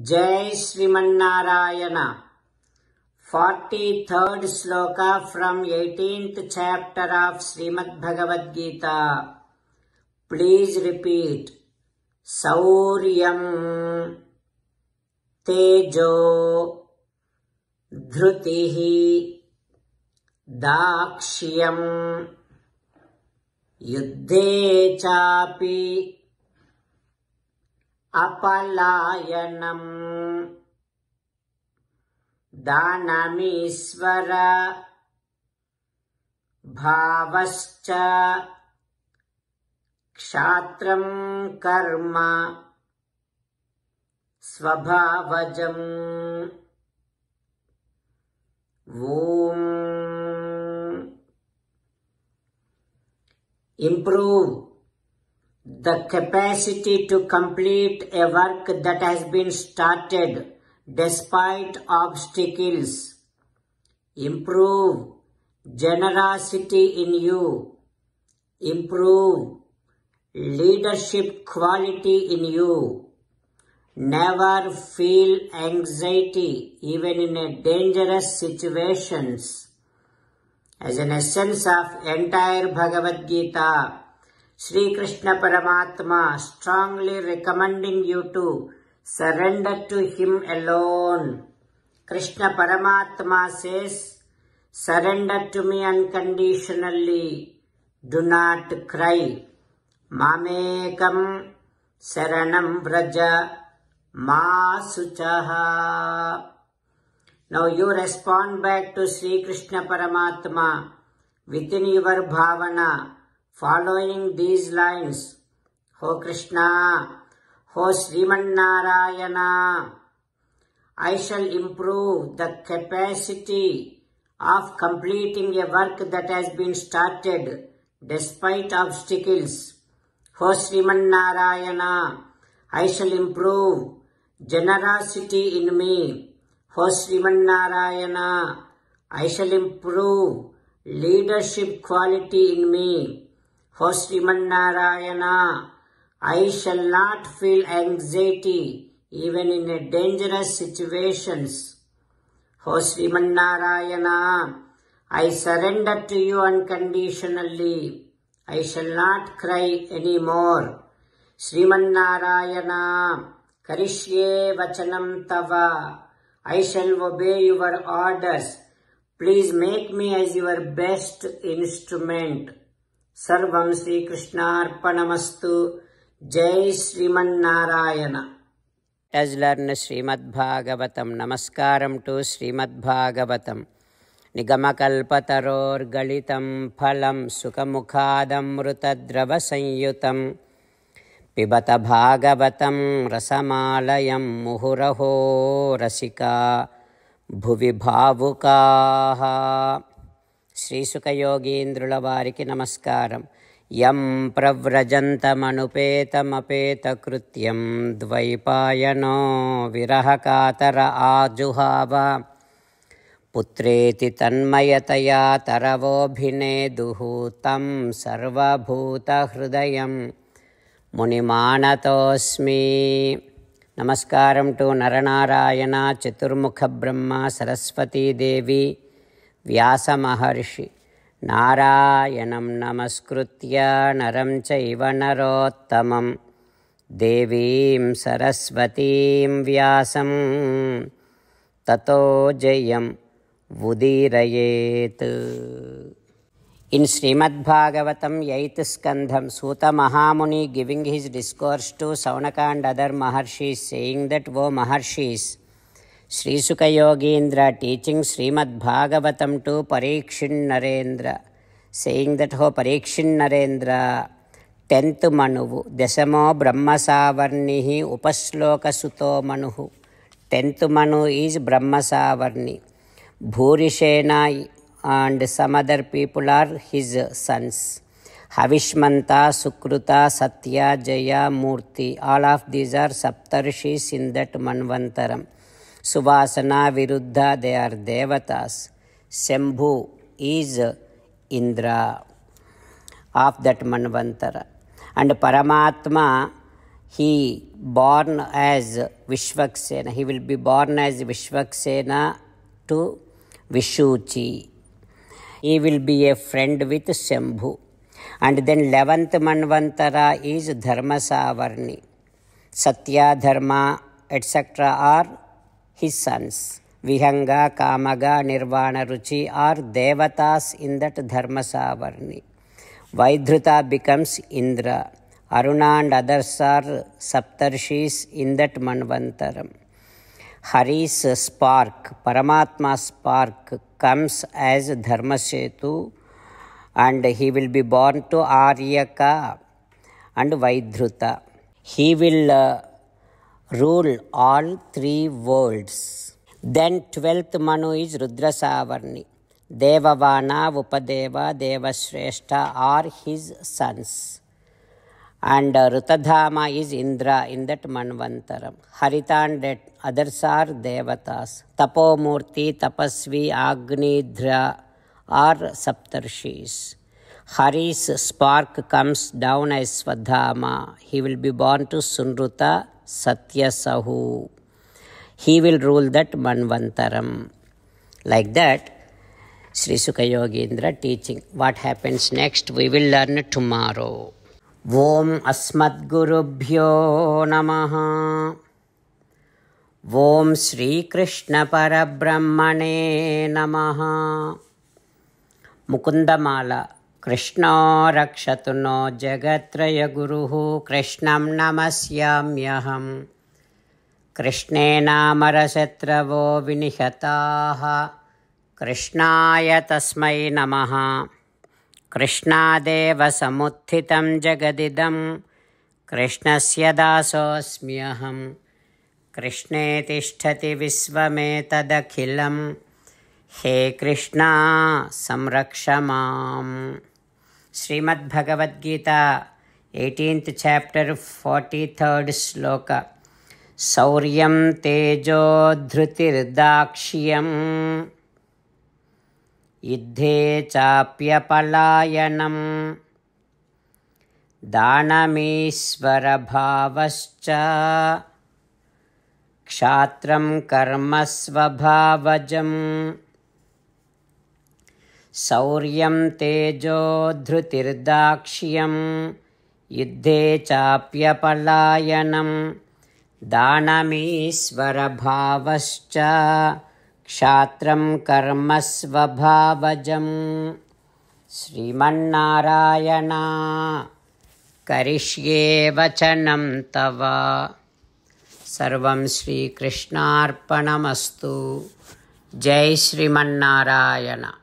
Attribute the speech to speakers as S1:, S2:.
S1: Jai Srimanarayana. 43rd sloka from 18th chapter of Srimad Bhagavad Gita. Please repeat. Sauryam Tejo Dhrutihi Dakshyam Yuddhe Chapi Apalayanam Danamishvara Bhavascha Kshatram Karma Svabhavajam Om. Improve the capacity to complete a work that has been started despite obstacles. Improve generosity in you. Improve leadership quality in you. Never feel anxiety even in a dangerous situations. As an essence of entire Bhagavad Gita, Sri Krishna Paramatma strongly recommending you to surrender to Him alone. Krishna Paramatma says, surrender to me unconditionally. Do not cry. Mamekam saranam vraja ma suchaha. Now you respond back to Sri Krishna Paramatma within your bhavana, following these lines. Ho Krishna, Ho Srimanarayana, I shall improve the capacity of completing a work that has been started despite obstacles. Ho Srimanarayana, I shall improve generosity in me. Ho Srimanarayana, I shall improve leadership quality in me. Ho Srimanarayana, I shall not feel anxiety even in a dangerous situations. Ho Srimanarayana, I surrender to you unconditionally. I shall not cry anymore. Srimanarayana, Karishye Vachanam Tava, I shall obey your orders. Please make me as your best instrument. Sarvam Sri Krishna Arpanamastu. Jai Sriman Narayana. As learn Srimad Bhagavatam. Namaskaram to Srimad Bhagavatam. Nigamakalpataror galitam phalam sukamukhadam rutadrava sanyutam. Pibata Bhagavatam rasamalayam muhuraho rasika bhuvi bhavukaha. Sri Sukha Yogindrula Variki Namaskaram. Yam pravrajantam apeta krutyam dvaipayano virahakatara ajuhava. Putreti tanmayataya taravobhineduhu tam sarvabhuta hrudayam Munimanatosmi. Namaskaram to Naranarayana, Chaturmukha Brahma, Saraswati Devi, Vyasa Maharshi. Narayanam namaskritya naram chaiva narottamam. Devim Saraswatim Vyasam Tato Jayam Vudirayet. In Srimad Bhagavatam 8th Skandham, Suta Mahamuni giving his discourse to Saunaka and other Maharshis, saying that, O Maharshis, Sri Sukha Yogindra teaching Srimad Bhagavatam to Parikshin Narendra, saying that, O Parikshin Narendra, 10th Manuvu, Dasamo Brahmasavarnihi Upasloka Suto Manuhu. 10th Manu is Brahmasavarni. Bhurishena and some other people are his sons. Havishmanta, Sukruta, Satya, Jaya, Murti. All of these are Saptarshis in that Manvantaram. Suvasana, Viruddha, they are Devatas. Shambhu is Indra of that Manvantara. And Paramatma he born as Vishwaksena. He will be born as Vishwaksena to Vishuchi. He will be a friend with Shambhu. And then 11th Manvantara is Dharmasavarni. Satya, Dharma, etc. are his sons. Vihanga, Kamaga, Nirvana, Ruchi are devatas in that Dharmasavarni. Vaidhuta becomes Indra. Aruna and others are Saptarshis in that Manvantaram. Hari's spark, Paramatma's spark, comes as Dharmasetu, and he will be born to Aryaka and Vaidhuta. He will rule all three worlds. Then 12th Manu is Rudrasavarni. Devavana, Upadeva, Devashrestha are his sons. And Rutadhama is Indra in that Manvantaram. Harita and others are Devatas. Tapomurti, Tapasvi, Agnidra are Saptarshis. Hari's spark comes down as Swadhama. He will be born to Sunruta, Satyasahu. He will rule that Manvantaram. Like that, Sri Sukha Yogendra teaching. What happens next, we will learn tomorrow. Om Asmadgurubhyo Namaha. Om Sri Krishna Parabrahmane Namaha. Mukundamala. Krishna rakshatu no jagatraya guruhu Krishnam namasyamyaham. Krishnena marasatravo vinihataha. Krishnaya tasmai namaha. Krishnadeva samuthitam jagadidam. Krishnasya dasosmyaham. Krishne tishtati visvametadakhilam. He Krishna samrakshamam. Srimad Bhagavad Gita, 18th chapter, 43rd sloka. Sauryam tejo dhrutirdakshyam. Iddhe chapya palayanam. Danamesvara bhavascha. Kshatram karma svabhavajam. Sauryam tejo dhrutirdakshyam. Yuddhe chapya palayanam. Danamesvara bhavascha. Kshatram karma svabhavajam. Srimannarayana karishye vachanam tava. Sarvam Shri Krishnarpanamastu. Jai Srimannarayana.